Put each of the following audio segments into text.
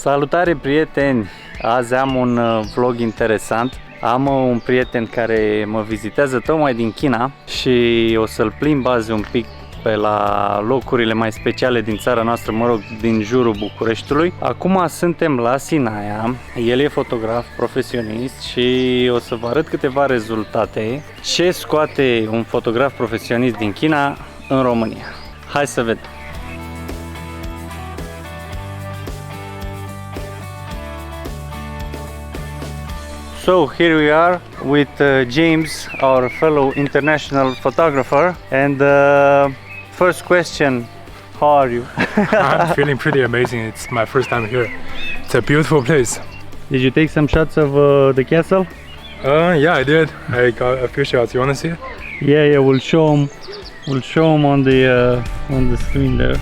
Salutare prieteni! Azi am un vlog interesant. Am un prieten care mă vizitează tocmai din China și o să-l plimb azi un pic pe la locurile mai speciale din țara noastră, mă rog, din jurul Bucureștiului. Acum suntem la Sinaia, el e fotograf profesionist și o să vă arăt câteva rezultate ce scoate un fotograf profesionist din China în România. Hai să vedem! So here we are with James, our fellow international photographer, and first question, how are you? I'm feeling pretty amazing. It's my first time here. It's a beautiful place. Did you take some shots of the castle? Yeah, I did. I got a few shots. You want to see it? Yeah, we'll show them. We'll show them on the screen there.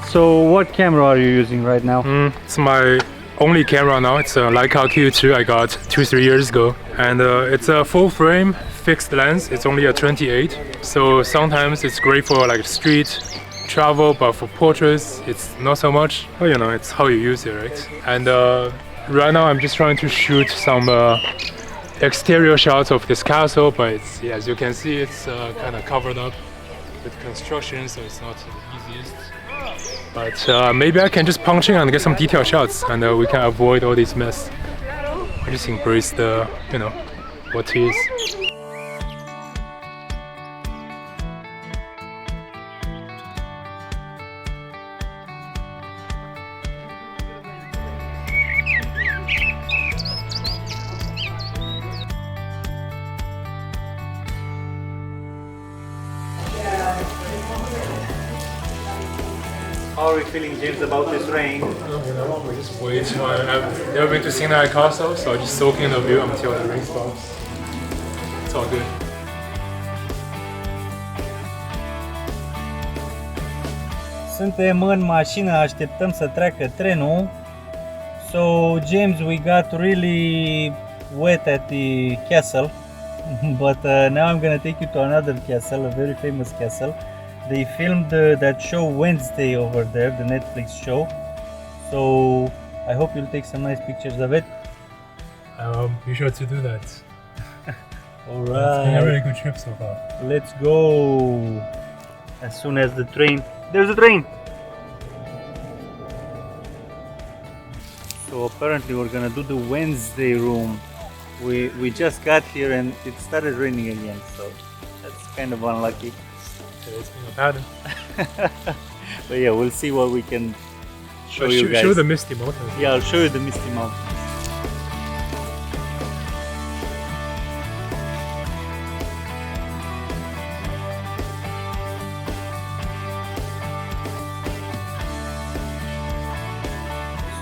So what camera are you using right now? It's my only camera now. It's a Leica Q2 I got 2-3 years ago, and it's a full frame fixed lens. It's only a 28, so sometimes it's great for like street travel, but for portraits it's not so much. Well, you know, it's how you use it, right? And right now I'm just trying to shoot some exterior shots of this castle, but it's, as you can see, it's kind of covered up with construction, so it's not the easiest. But maybe I can just punch in and get some detailed shots, and we can avoid all this mess. I just embrace the, you know, what is. How are you feeling, James, about this rain? You know, we just wait. I've never been to Sinaia Castle, so I just soak in the view until the rain stops. It's all good. Suntem în mașină, așteptăm să treacă trenul. So, James, we got really wet at the castle, but now I'm gonna take you to another castle, a very famous castle. They filmed that show Wednesday over there, the Netflix show. So I hope you'll take some nice pictures of it. Be sure to do that. Alright. It's been a really good trip so far. Let's go. As soon as the train... There's a train! So apparently we're gonna do the Wednesday room. We just got here and it started raining again, so that's kind of unlucky. It's been a pattern. But yeah, we'll see what we can show you guys. Show the misty mountains. Yeah, I'll show you the misty mountains.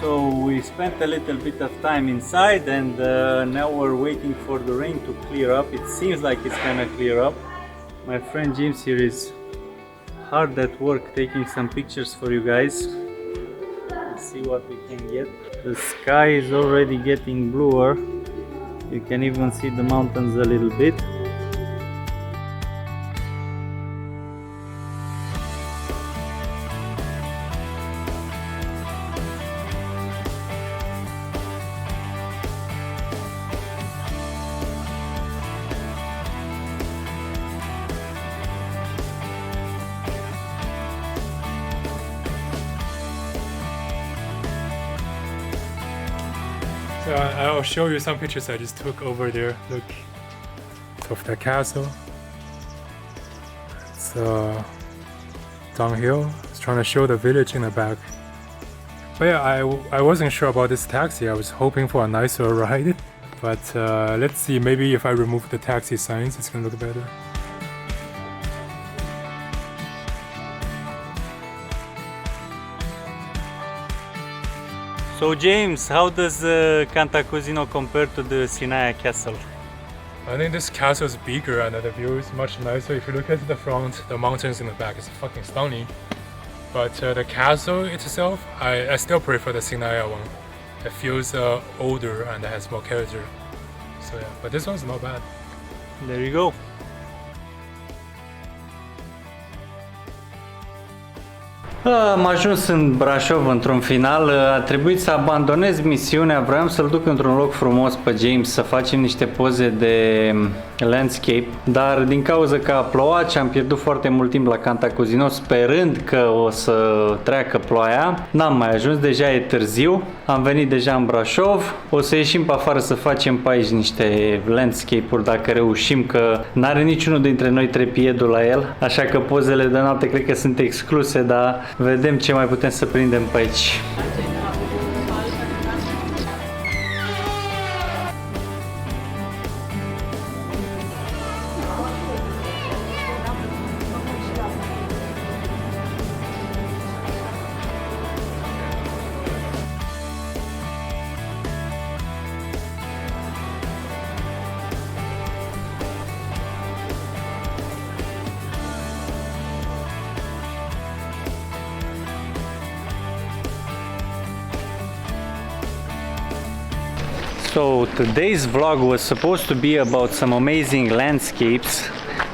So we spent a little bit of time inside, and now we're waiting for the rain to clear up. It seems like it's gonna clear up. My friend James here is hard at work taking some pictures for you guys. Let's see what we can get. The sky is already getting bluer. You can even see the mountains a little bit. So I'll show you some pictures I just took over there. Look, of the castle. It's downhill. It's trying to show the village in the back. But yeah, I wasn't sure about this taxi. I was hoping for a nicer ride. But let's see, maybe if I remove the taxi signs, it's gonna look better. So James, how does Cantacuzino compare to the Sinaia castle? I think this castle is bigger and the view is much nicer. If you look at the front, the mountains in the back is fucking stunning. But the castle itself, I still prefer the Sinaia one. It feels older and has more character. So yeah, but this one's not bad. There you go. Am ajuns în Brașov într-un final, a trebuit să abandonez misiunea, vreau să-l duc într-un loc frumos pe James să facem niște poze de landscape, dar din cauza că a plouat și am pierdut foarte mult timp la Cantacuzino sperând că o să treacă ploaia, n-am mai ajuns, deja e târziu, am venit deja în Brașov, o să ieșim pe afară să facem pe aici niște landscape-uri dacă reușim, că n-are niciunul dintre noi trepiedul la el, așa că pozele de noapte cred că sunt excluse, dar vedem ce mai putem să prindem pe aici. So today's vlog was supposed to be about some amazing landscapes,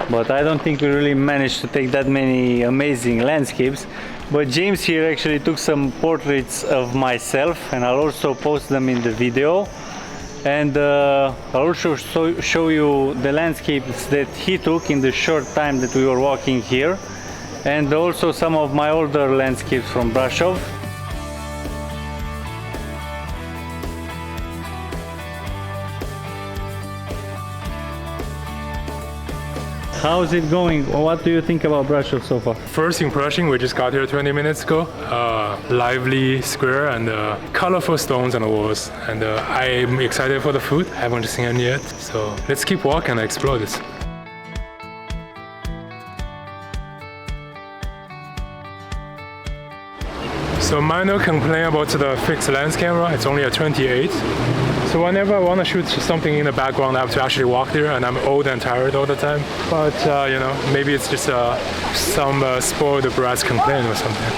but I don't think we really managed to take that many amazing landscapes. But James here actually took some portraits of myself, and I'll also post them in the video. And I'll also show you the landscapes that he took in the short time that we were walking here, and also some of my older landscapes from Brasov. How's it going? What do you think about Brasov so far? First impression, we just got here 20 minutes ago. Lively square and colorful stones on the walls. And I'm excited for the food. I haven't seen any yet. So let's keep walking and explore this. So minor complaint about the fixed lens camera. It's only a 28. So whenever I want to shoot something in the background, I have to actually walk there, and I'm old and tired all the time. But you know, maybe it's just some spoiled brat complaint or something.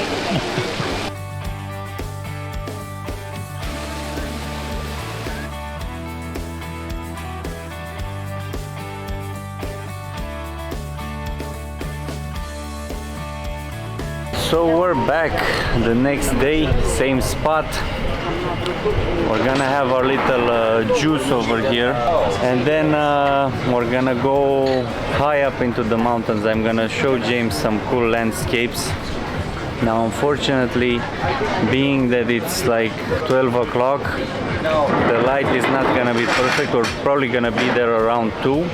So we're back the next day, same spot. We're gonna have our little juice over here, and then we're gonna go high up into the mountains. I'm gonna show James some cool landscapes. Now unfortunately, being that it's like 12 o'clock, the light is not gonna be perfect. We're probably gonna be there around 2.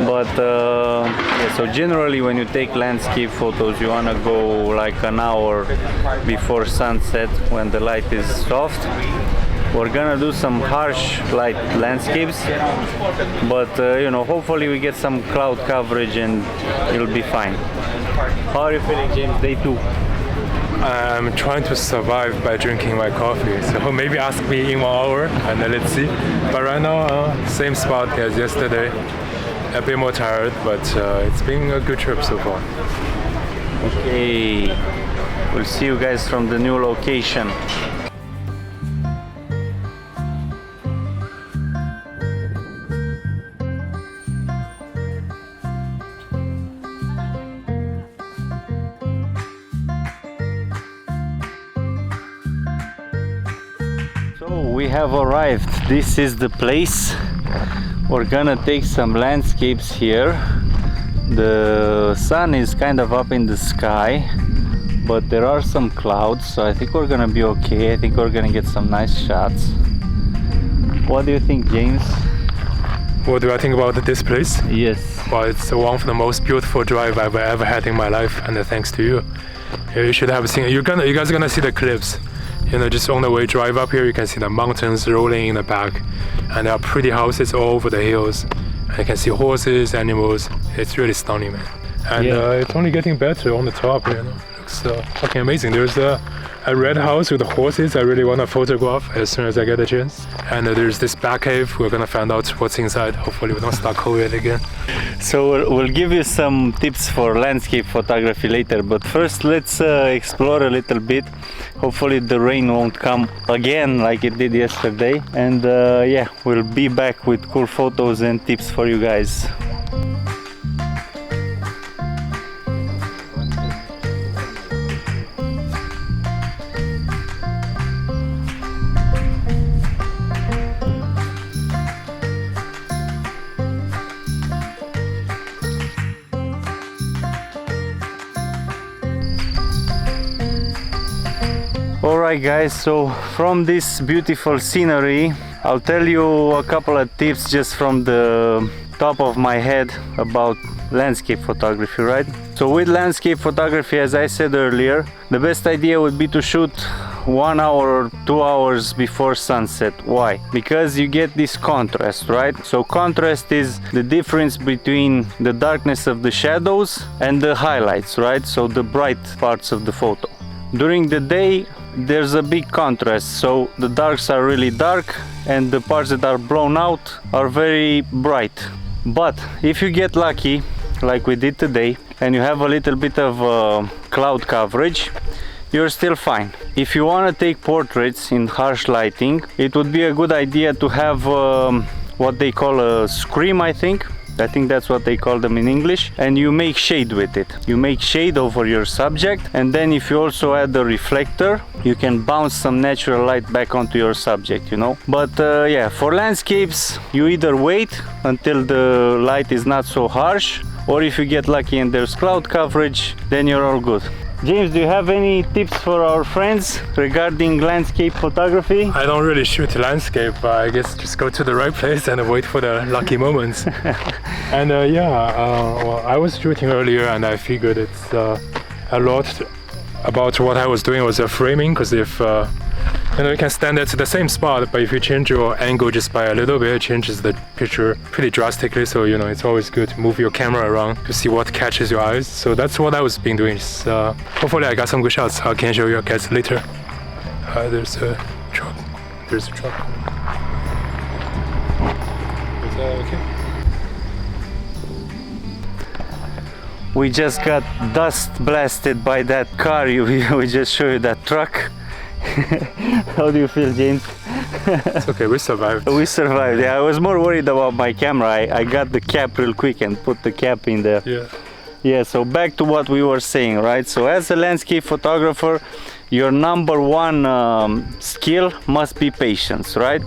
But yeah, so generally when you take landscape photos, you want to go like an hour before sunset when the light is soft. We're gonna do some harsh light landscapes, but you know, hopefully we get some cloud coverage and it'll be fine. How are you feeling, James? Day 2. I'm trying to survive by drinking my coffee, so maybe ask me in 1 hour and then let's see. But right now, same spot as yesterday. A bit more tired, but it's been a good trip so far. Okay, we'll see you guys from the new location. So we have arrived. This is the place. We're gonna take some landscapes here. The sun is kind of up in the sky, but there are some clouds, so I think we're gonna be okay. I think we're gonna get some nice shots. What do you think, James? What do I think about this place? Yes. Well, it's one of the most beautiful drive I've ever had in my life, and thanks to you. You should have seen. You guys are gonna see the cliffs. You know, just on the way drive up here, you can see the mountains rolling in the back, and there are pretty houses all over the hills. And you can see horses, animals. It's really stunning, man. And yeah. It's only getting better on the top. You know, looks fucking amazing. There's a red house with horses I really want to photograph as soon as I get a chance. And there's this back cave. We're gonna find out what's inside. Hopefully we don't start COVID again. So we'll give you some tips for landscape photography later, but first let's explore a little bit. Hopefully the rain won't come again like it did yesterday. And yeah, we'll be back with cool photos and tips for you guys. Alright guys, so from this beautiful scenery, I'll tell you a couple of tips just from the top of my head about landscape photography, right? So with landscape photography, as I said earlier, the best idea would be to shoot 1 hour or 2 hours before sunset. Why? Because you get this contrast, right? So contrast is the difference between the darkness of the shadows and the highlights, right? So the bright parts of the photo. During the day, there's a big contrast, so the darks are really dark and the parts that are blown out are very bright. But if you get lucky, like we did today, and you have a little bit of cloud coverage, you're still fine. If you want to take portraits in harsh lighting, it would be a good idea to have what they call a screen, I think that's what they call them in English, and you make shade with it. You make shade over your subject, and then if you also add a reflector, you can bounce some natural light back onto your subject, you know. But yeah, for landscapes, you either wait until the light is not so harsh, or if you get lucky and there's cloud coverage, then you're all good. James, do you have any tips for our friends regarding landscape photography? I don't really shoot landscape, but I guess just go to the right place and wait for the lucky moments. And well, I was shooting earlier and I figured it's a lot about what I was doing was framing, because if you know, you can stand at the same spot, but if you change your angle just by a little bit, it changes the picture pretty drastically. So you know, it's always good to move your camera around to see what catches your eyes. So that's what I was been doing. Hopefully I got some good shots. I can show you guys later. There's a truck. There's a truck. Is that okay? We just got dust blasted by that car. We just showed you that truck. How do you feel, James? It's okay, we survived. We survived. Yeah, I was more worried about my camera. I got the cap real quick and put the cap in there. Yeah, so back to what we were saying, right? So as a landscape photographer, your number one skill must be patience, right?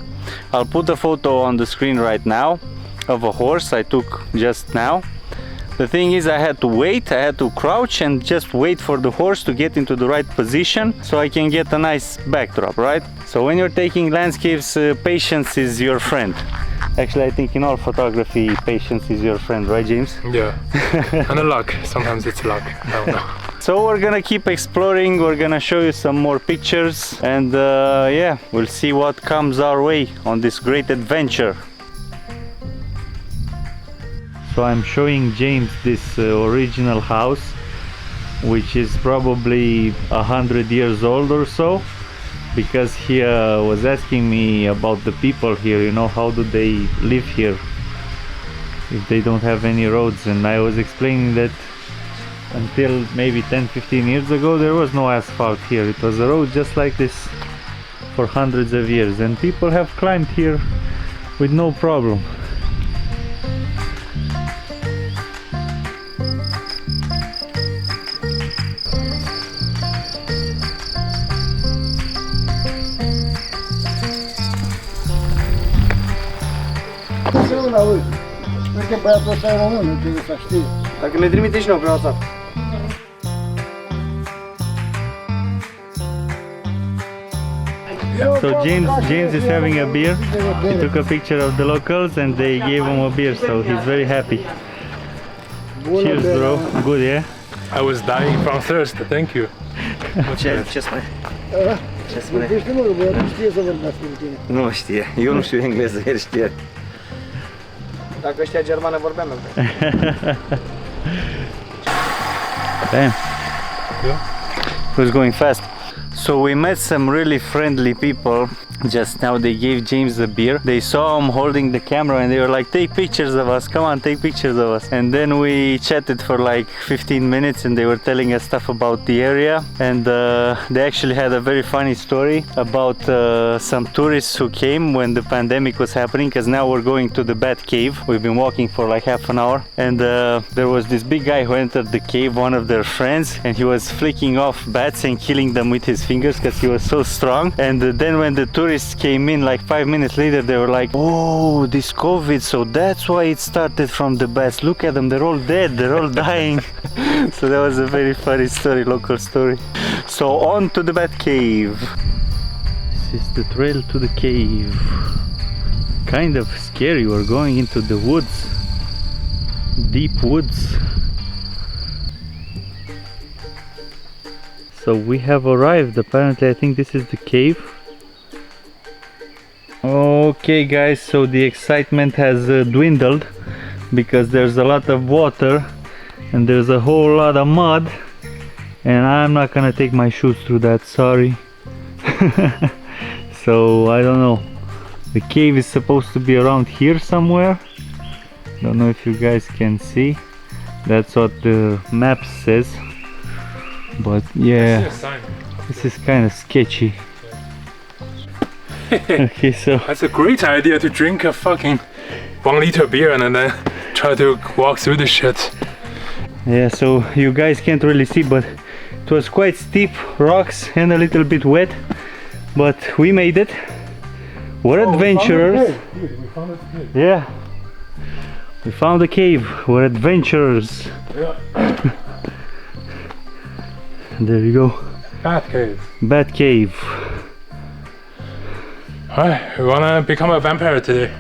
I'll put a photo on the screen right now of a horse I took just now. The thing is, I had to wait, I had to crouch and just wait for the horse to get into the right position so I can get a nice backdrop, right? So when you're taking landscapes, patience is your friend. Actually, I think in all photography, patience is your friend, right, James? Yeah, and luck. Sometimes it's luck, I don't know. So we're gonna keep exploring, we're gonna show you some more pictures, and yeah, we'll see what comes our way on this great adventure. So I'm showing James this original house, which is probably 100 years old or so, because he was asking me about the people here, you know, how do they live here if they don't have any roads, and I was explaining that until maybe 10-15 years ago there was no asphalt here. It was a road just like this for hundreds of years, and people have climbed here with no problem. Sper că băiatul ăsta e român, nu trebuie să știe. Dacă ne trimite și noi pe WhatsApp. So James is having a beer. He took a picture of the locals and they gave him a beer, so he's very happy. Cheers, bro. Good, yeah? I was dying from thirst, thank you. Ce spune? Ce spune? Vorbește mă, băiatul știe să vorbească cu tine. Nu știe, eu nu știu engleză, el știe. Dacă știa germană vorbeam eu. Damn. Yeah. Who's going fast? So we met some really friendly people. Just now they gave James a beer. They saw him holding the camera and they were like, take pictures of us, come on, take pictures of us. And then we chatted for like 15 minutes and they were telling us stuff about the area. And they actually had a very funny story about some tourists who came when the pandemic was happening, because now we're going to the bat cave. We've been walking for like half an hour and there was this big guy who entered the cave, one of their friends, and he was flicking off bats and killing them with his fingers because he was so strong. And then when the tourists came in like 5 minutes later, they were like, oh, this COVID, so that's why it started from the bats. Look at them, they're all dead, they're all dying. So that was a very funny story, local story. So on to the bat cave. This is the trail to the cave. Kind of scary, we're going into the woods, deep woods. So we have arrived, apparently. I think this is the cave. Okay guys, so the excitement has dwindled because there's a lot of water and there's a whole lot of mud, and I'm not gonna take my shoes through that, sorry. So I don't know, the cave is supposed to be around here somewhere. Don't know if you guys can see, that's what the map says, but yeah, this is kind of sketchy. Okay, so that's a great idea to drink a fucking 1 liter beer and then try to walk through the shit. Yeah, so you guys can't really see, but it was quite steep rocks and a little bit wet, but we made it. We're adventurers. We found it cave. Yeah, we found a cave. We're adventurers. Yeah. There you go. Bat cave. Bat cave. Alright, we wanna become a vampire today.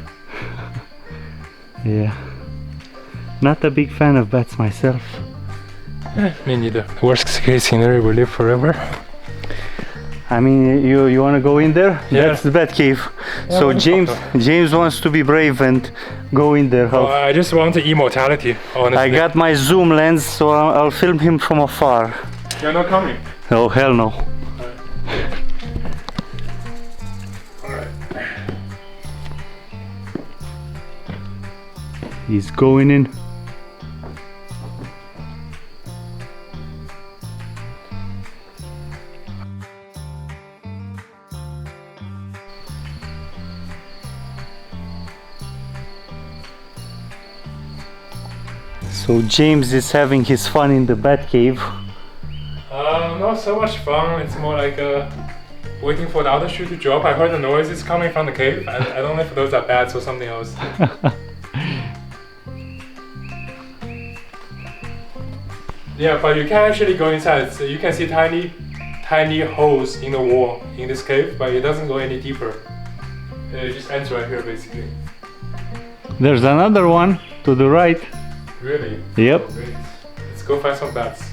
Yeah. Not a big fan of bats myself. Me neither. Worst case scenario, we live forever. I mean, you want to go in there? Yeah. That's the bat cave. Yeah, So James wants to be brave and go in there. Oh, I just want the immortality, honestly. I got my zoom lens, so I'll film him from afar. You're not coming? Oh, hell no. Alright. He's going in. So James is having his fun in the bat cave. Not so much fun. It's more like waiting for the other shoe to drop. I heard the noises coming from the cave. I don't know if those are bats or something else. Yeah, but you can actually go inside. So you can see tiny holes in the wall in this cave, but it doesn't go any deeper. It just ends right here, basically. There's another one to the right. Really? Yep. Oh, great. Let's go find some bats.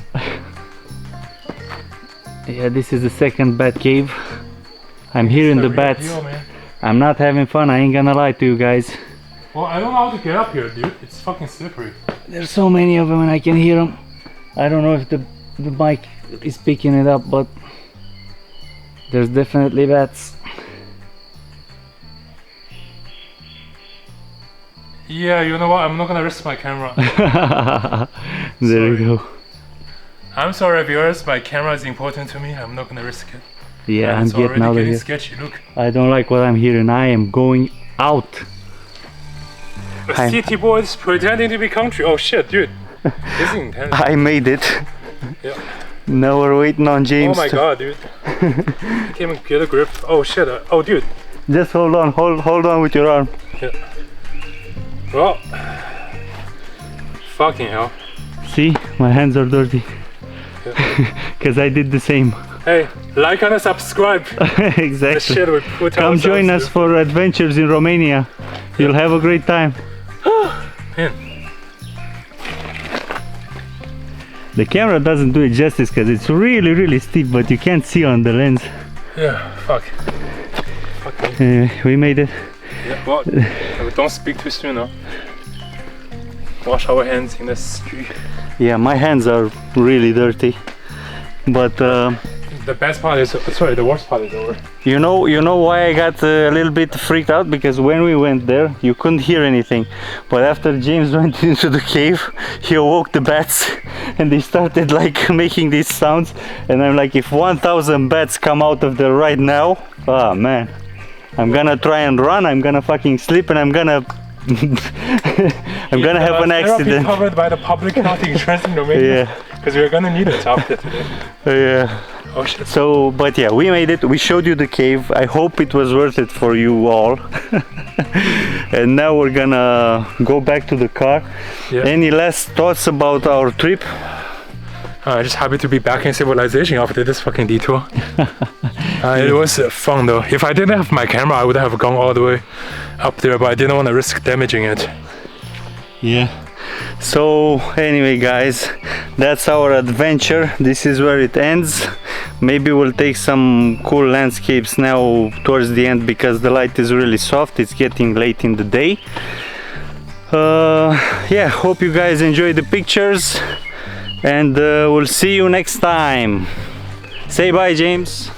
Yeah, this is the second bat cave. I'm hearing the bats. Deal, man. I'm not having fun, I ain't gonna lie to you guys. Well, I don't know how to get up here, dude. It's fucking slippery. There's so many of them and I can hear them. I don't know if the mic is picking it up, but there's definitely bats. Yeah, you know what? I'm not gonna risk my camera. There you go. I'm sorry, viewers. My camera is important to me. I'm not gonna risk it. Yeah, And I'm it's getting already out of getting here. sketchy. Look, I don't like what I'm hearing. I am going out. the city boys pretending to be country. Oh shit, dude. This is intense. I made it. Yeah. Now we're waiting on James. Oh my god, dude. I can't even get a grip. Oh shit. Oh, dude. Just hold on, hold on with your arm. Yeah. Well, fucking hell. See, my hands are dirty. Yeah. Because I did the same. Hey, like and subscribe. The Exactly. shit we put Come join us for adventures in Romania. You'll have a great time. Man. The camera doesn't do it justice because it's really steep, but you can't see on the lens. Yeah, fuck. Fuck me. We made it. Yeah, well, don't speak too soon, huh? Wash our hands in the street. Yeah, my hands are really dirty, but the best part is, sorry, the worst part is over. You know why I got a little bit freaked out? Because when we went there, you couldn't hear anything. But after James went into the cave, he awoke the bats and they started like making these sounds. And I'm like, if 1,000 bats come out of there right now, oh man, I'm gonna try and run, I'm gonna fucking sleep, and I'm gonna I'm gonna have an accident. Covered by the public health insurance in Romania. Yeah. Because we're gonna need it after today. Yeah. Oh shit. So, but yeah, we made it. We showed you the cave. I hope it was worth it for you all. And now we're gonna go back to the car. Yeah. Any last thoughts about our trip? Just happy to be back in civilization after this fucking detour. It was fun though. If I didn't have my camera, I would have gone all the way up there, but I didn't want to risk damaging it. Yeah. So anyway guys, that's our adventure. This is where it ends. Maybe we'll take some cool landscapes now towards the end because the light is really soft. It's getting late in the day. Yeah, hope you guys enjoyed the pictures, and we'll see you next time. Say bye, James.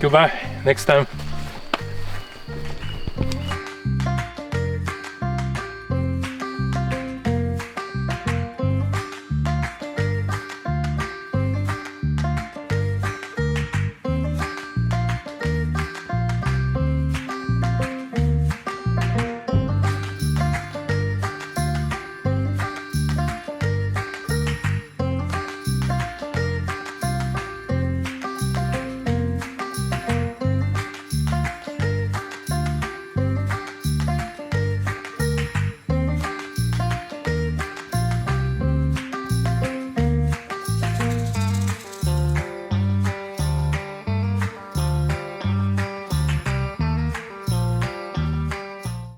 Goodbye. Next time.